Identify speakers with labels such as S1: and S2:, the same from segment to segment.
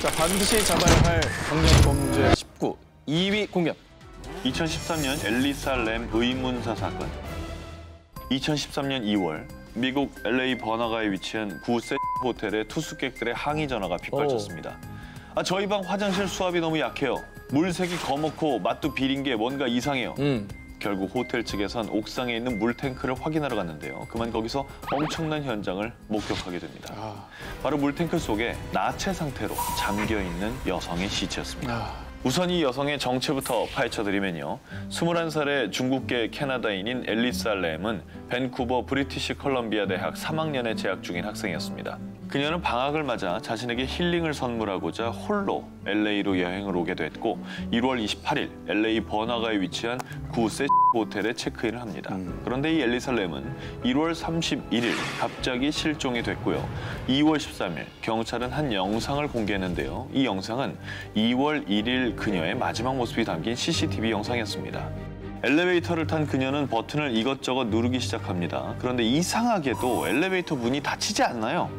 S1: 자, 반드시 잡아야 할 강력범죄 19, 2위 공격.
S2: 2013년 엘리사 램 의문사 사건. 2013년 2월 미국 LA 버너가에 위치한 구 세 호텔에 투숙객들의 항의 전화가 빗발쳤습니다. 저희 방 화장실 수압이 너무 약해요. 물색이 거먹고 맛도 비린 게 뭔가 이상해요. 결국 호텔 측에선 옥상에 있는 물탱크를 확인하러 갔는데요. 그만 거기서 엄청난 현장을 목격하게 됩니다. 바로 물탱크 속에 나체 상태로 잠겨있는 여성의 시체였습니다. 우선 이 여성의 정체부터 파헤쳐드리면요. 21살의 중국계 캐나다인인 엘리사 램은 밴쿠버 브리티시 컬럼비아 대학 3학년에 재학 중인 학생이었습니다. 그녀는 방학을 맞아 자신에게 힐링을 선물하고자 홀로 LA로 여행을 오게 됐고 1월 28일 LA 버너가에 위치한 구 세 호텔에 체크인을 합니다. 그런데 이 엘리사 램은 1월 31일 갑자기 실종이 됐고요. 2월 13일 경찰은 한 영상을 공개했는데요. 이 영상은 2월 1일 그녀의 마지막 모습이 담긴 CCTV 영상이었습니다. 엘리베이터를 탄 그녀는 버튼을 이것저것 누르기 시작합니다. 그런데 이상하게도 엘리베이터 문이 닫히지 않나요?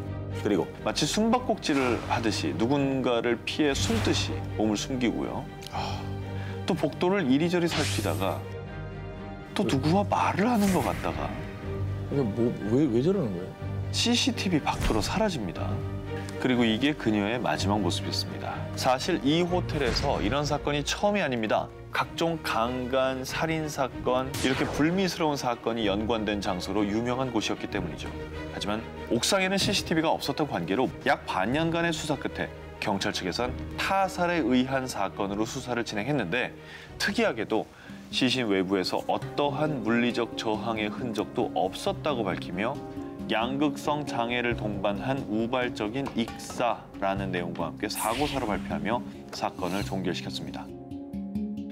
S2: 그리고 마치 숨바꼭질을 하듯이 누군가를 피해 숨듯이 몸을 숨기고요. 또 복도를 이리저리 살피다가 또 누구와 말을 하는 것 같다가
S1: 왜 저러는 거예요?
S2: CCTV 밖으로 사라집니다. 그리고 이게 그녀의 마지막 모습이었습니다. 사실 이 호텔에서 이런 사건이 처음이 아닙니다. 각종 강간, 살인 사건, 이렇게 불미스러운 사건이 연관된 장소로 유명한 곳이었기 때문이죠. 하지만 옥상에는 CCTV가 없었던 관계로 약 반년간의 수사 끝에 경찰 측에선 타살에 의한 사건으로 수사를 진행했는데 특이하게도 시신 외부에서 어떠한 물리적 저항의 흔적도 없었다고 밝히며 양극성 장애를 동반한 우발적인 익사라는 내용과 함께 사고사로 발표하며 사건을 종결시켰습니다.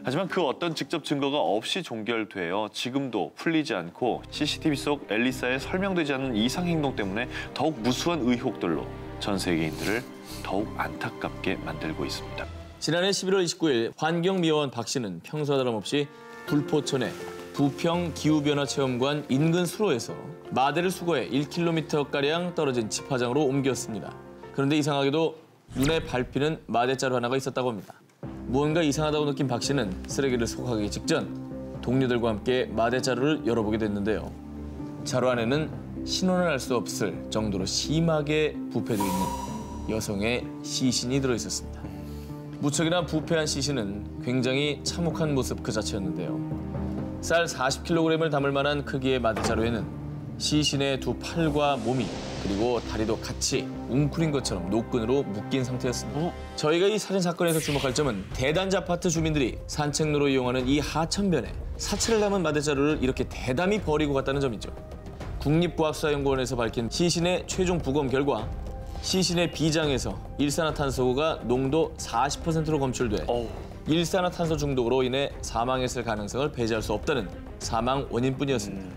S2: 하지만 그 어떤 직접 증거가 없이 종결되어 지금도 풀리지 않고 CCTV 속 엘리사의 설명되지 않는 이상 행동 때문에 더욱 무수한 의혹들로 전 세계인들을 더욱 안타깝게 만들고 있습니다.
S3: 지난해 11월 29일 환경미화원 박 씨는 평소와 다름없이 불포천의 부평기후변화체험관 인근 수로에서 마대를 수거해 1km가량 떨어진 집화장으로 옮겼습니다. 그런데 이상하게도 눈에 밟히는 마대자루 하나가 있었다고 합니다. 무언가 이상하다고 느낀 박 씨는 쓰레기를 수거하기 직전 동료들과 함께 마대자루를 열어보게 됐는데요. 자루 안에는 신원을 알 수 없을 정도로 심하게 부패되어 있는 여성의 시신이 들어있었습니다. 무척이나 부패한 시신은 굉장히 참혹한 모습 그 자체였는데요. 쌀 40kg을 담을 만한 크기의 마대자루에는 시신의 두 팔과 몸이 그리고 다리도 같이 웅크린 것처럼 노끈으로 묶인 상태였습니다. 저희가 이 살인 사건에서 주목할 점은 대단지 아파트 주민들이 산책로로 이용하는 이 하천변에 사체를 담은 마대자루를 이렇게 대담히 버리고 갔다는 점이죠. 국립과학수사연구원에서 밝힌 시신의 최종 부검 결과 시신의 비장에서 일산화탄소가 농도 40%로 검출돼 일산화탄소 중독으로 인해 사망했을 가능성을 배제할 수 없다는 사망 원인뿐이었습니다.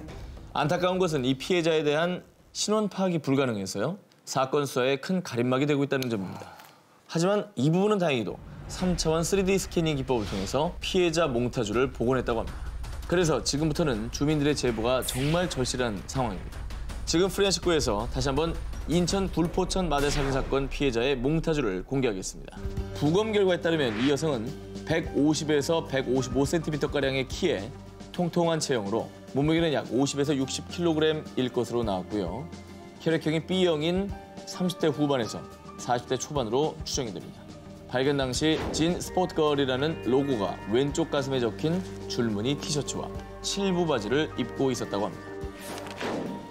S3: 안타까운 것은 이 피해자에 대한 신원 파악이 불가능해서요. 사건 수사에 큰 가림막이 되고 있다는 점입니다. 하지만 이 부분은 다행히도 3차원 3D 스캐닝 기법을 통해서 피해자 몽타주를 복원했다고 합니다. 그래서 지금부터는 주민들의 제보가 정말 절실한 상황입니다. 지금 프리한19에서 다시 한번 인천 불포천 마대 살인 사건 피해자의 몽타주를 공개하겠습니다. 부검 결과에 따르면 이 여성은 150에서 155cm가량의 키에 통통한 체형으로 몸무게는 약 50에서 60kg일 것으로 나왔고요. 혈액형이 B형인 30대 후반에서 40대 초반으로 추정이 됩니다. 발견 당시 진 스포츠걸이라는 로고가 왼쪽 가슴에 적힌 줄무늬 티셔츠와 칠부 바지를 입고 있었다고 합니다.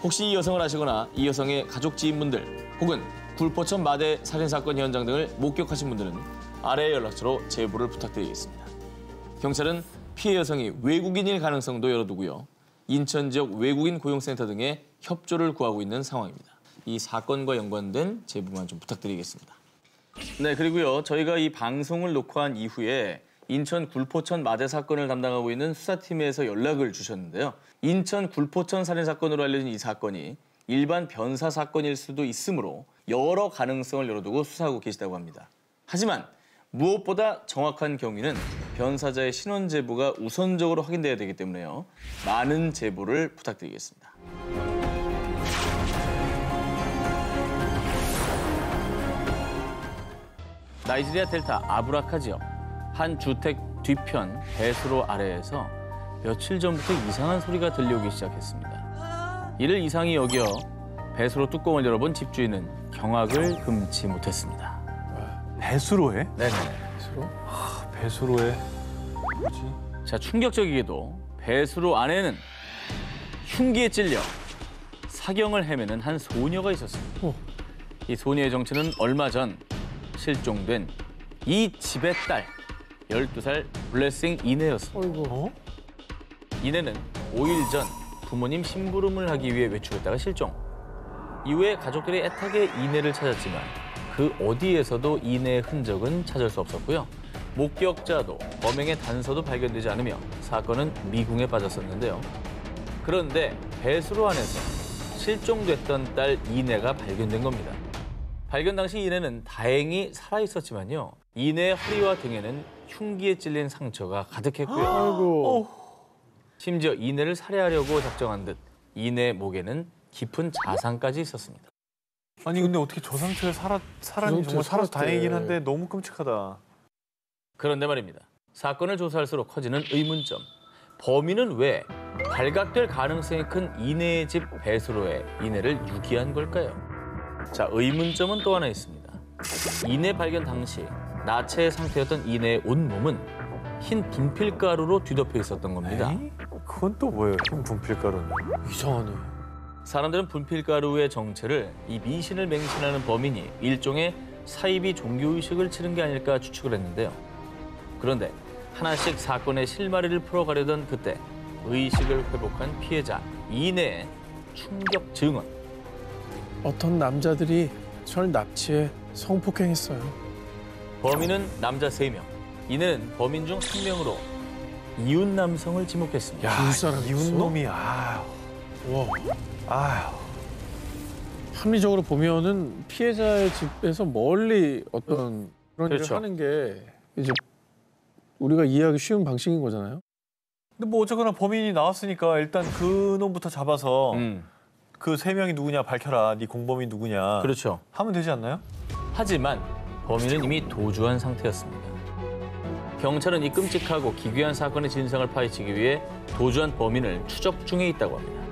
S3: 혹시 이 여성을 아시거나 이 여성의 가족 지인분들 혹은 불포천 마대 살인사건 현장 등을 목격하신 분들은 아래의 연락처로 제보를 부탁드리겠습니다. 경찰은 피해 여성이 외국인일 가능성도 열어두고요. 인천 지역 외국인 고용센터 등의 협조를 구하고 있는 상황입니다. 이 사건과 연관된 제보만 좀 부탁드리겠습니다. 네, 그리고요. 저희가 이 방송을 녹화한 이후에 인천 굴포천 마대 사건을 담당하고 있는 수사팀에서 연락을 주셨는데요. 인천 굴포천 살인 사건으로 알려진 이 사건이 일반 변사 사건일 수도 있으므로 여러 가능성을 열어두고 수사하고 계시다고 합니다. 하지만 무엇보다 정확한 경위는 변사자의 신원 제보가 우선적으로 확인돼야 되기 때문에요. 많은 제보를 부탁드리겠습니다. 나이지리아 델타 아브라카 지역 한 주택 뒤편 배수로 아래에서 며칠 전부터 이상한 소리가 들려오기 시작했습니다. 이를 이상히 여겨 배수로 뚜껑을 열어본 집주인은 경악을 금치 못했습니다.
S4: 배수로에?
S3: 네네.
S4: 배수로에 뭐지?
S3: 자, 충격적이게도 배수로 안에는 흉기에 찔려 사경을 헤매는 한 소녀가 있었습니다. 이 소녀의 정체는 얼마 전 실종된 이 집의 딸, 12살 블레싱 이내였습니다. 이내는 5일 전 부모님 심부름을 하기 위해 외출했다가 실종. 이후에 가족들이 애타게 이내를 찾았지만 그 어디에서도 이내의 흔적은 찾을 수 없었고요. 목격자도 범행의 단서도 발견되지 않으며 사건은 미궁에 빠졌었는데요. 그런데 배수로 안에서 실종됐던 딸 이내가 발견된 겁니다. 발견 당시 이내는 다행히 살아있었지만요. 이내의 허리와 등에는 흉기에 찔린 상처가 가득했고요.
S1: 아이고.
S3: 심지어 이내를 살해하려고 작정한 듯 이내 목에는 깊은 자상까지 있었습니다.
S4: 아니 근데 어떻게 저 상태에 살았니? 정말 살아서 다행이긴 한데 너무 끔찍하다.
S3: 그런데 말입니다. 사건을 조사할수록 커지는 의문점. 범인은 왜 발각될 가능성이 큰 이내의 집 배수로에 이내를 유기한 걸까요? 자, 의문점은 또 하나 있습니다. 이내 발견 당시 나체 상태였던 이내의 온몸은 흰 분필가루로 뒤덮여 있었던 겁니다.
S4: 에이? 그건 또 뭐예요? 흰 분필가루는.
S1: 이상하네.
S3: 사람들은 분필가루의 정체를 이 미신을 맹신하는 범인이 일종의 사이비 종교의식을 치른 게 아닐까 추측을 했는데요. 그런데 하나씩 사건의 실마리를 풀어가려던 그때 의식을 회복한 피해자 이내의 충격 증언.
S1: 어떤 남자들이 절 납치해 성폭행했어요.
S3: 범인은 남자 3명. 이내는 범인 중 1명으로 이웃 남성을 지목했습니다.
S4: 야,
S1: 이웃 사람이
S4: 이웃
S1: 있어?
S4: 놈이 아휴.
S1: 와.
S4: 아휴.
S1: 합리적으로 보면은 피해자의 집에서 멀리 어떤 그런
S3: 그렇죠.
S1: 일을 하는 게 이제 우리가 이해하기 쉬운 방식인 거잖아요.
S4: 근데 뭐 어쨌거나 범인이 나왔으니까 일단 그 놈부터 잡아서 그 3명이 누구냐 밝혀라. 네 공범이 누구냐.
S3: 그렇죠.
S4: 하면 되지 않나요?
S3: 하지만 범인은 이미 도주한 상태였습니다. 경찰은 이 끔찍하고 기괴한 사건의 진상을 파헤치기 위해 도주한 범인을 추적 중에 있다고 합니다.